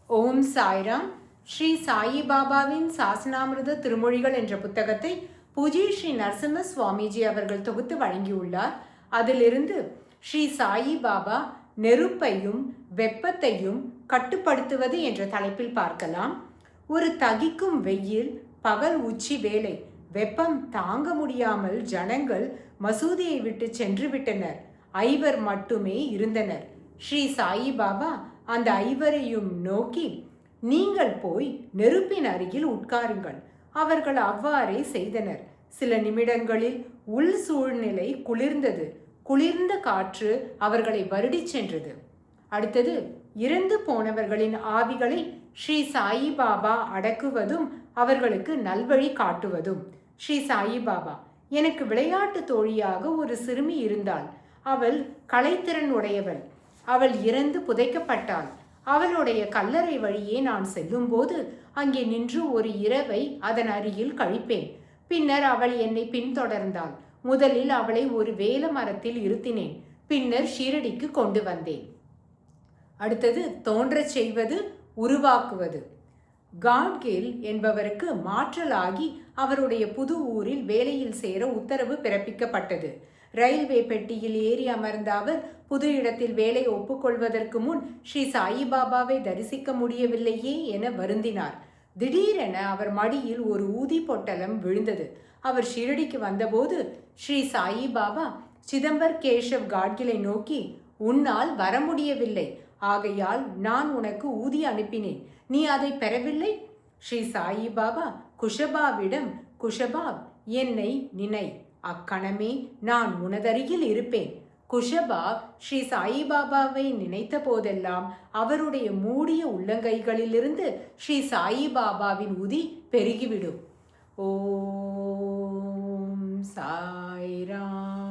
ஓம் சாய்ராம். ஸ்ரீ சாயி பாபாவின் சாசனாமிருத திருமொழிகள் என்ற புத்தகத்தை பூஜ்ய ஸ்ரீ நரசிம்ம சுவாமிஜி அவர்கள் தொகுத்து வழங்கியுள்ளார். அதிலிருந்து ஸ்ரீ சாயி பாபா நெருப்பையும் வெப்பத்தையும் கட்டுப்படுத்துவது என்ற தலைப்பில் பார்க்கலாம். ஒரு தகிக்கும் வெயில், பகல் உச்சி வேளை, வெப்பம் தாங்க முடியாமல் ஜனங்கள் மசூதியை விட்டு சென்று விட்டனர். ஐவர் மட்டுமே இருந்தனர். ஸ்ரீ சாயி பாபா அந்த ஐவரையும் நோக்கி, நீங்கள் போய் நெருப்பின் அருகில் உட்காருங்கள். அவர்கள் அவ்வாறே செய்தனர். சில நிமிடங்களில் உள் சூழ்நிலை குளிர்ந்தது. குளிர்ந்த காற்று அவர்களை வருடிச் சென்றது. அடுத்தது, இறந்து போனவர்களின் ஆவிகளை ஸ்ரீ சாயி பாபா அடக்குவதும் அவர்களுக்கு நல்வழி காட்டுவதும். ஸ்ரீ சாயி பாபா, எனக்கு விளையாட்டு தோழியாக ஒரு சிறுமி இருந்தாள். அவள் கலைத்திறன் உடையவள். அவள் இறந்து புதைக்கப்பட்டாள். அவளுடைய கல்லறை வழியே நான் செல்லும்போது அங்கே நின்று ஒரு இரவை அதன் அருகில் கழிப்பேன். பின்னர் அவள் என்னை பின்தொடர்ந்தாள். முதலில் அவளை ஒரு வேல மரத்தில் இருத்தினேன். பின்னர் ஷீரடிக்கு கொண்டு வந்தேன். அடுத்தது, தோன்றச் செய்வது, உருவாக்குவது. காட்கில் என்பவருக்கு மாற்றலாகி அவருடைய புது ஊரில் வேலையில் சேர உத்தரவு பிறப்பிக்கப்பட்டது. ரயில்வே பெட்டியில் ஏறி அமர்ந்த அவர் புது இடத்தில் வேலை ஒப்புக்கொள்வதற்கு முன் ஸ்ரீ சாயி பாபாவை தரிசிக்க முடியவில்லையே என வருந்தினார். திடீரென அவர் மடியில் ஒரு ஊதி பொட்டலம் விழுந்தது. அவர் ஷிரடிக்கு வந்தபோது ஸ்ரீ சாயி பாபா சிதம்பர் கேஷவ் காட்கிலை நோக்கி, உன்னால் வர முடியவில்லை, ஆகையால் நான் உனக்கு ஊதி அனுப்பினேன், நீ அதை பெறவில்லை. ஸ்ரீ சாயி பாபா குஷபாவிடம், குஷபா, என்னை நினை, அக்கணமே நான் உனதருகில் இருப்பேன். குஷபா ஸ்ரீ சாயி பாபாவை நினைத்த போதெல்லாம் அவருடைய மூடிய உள்ளங்கைகளிலிருந்து ஸ்ரீ சாயி பாபாவின் உதி பெருகிவிடும். ஓம் சாய்ராம்.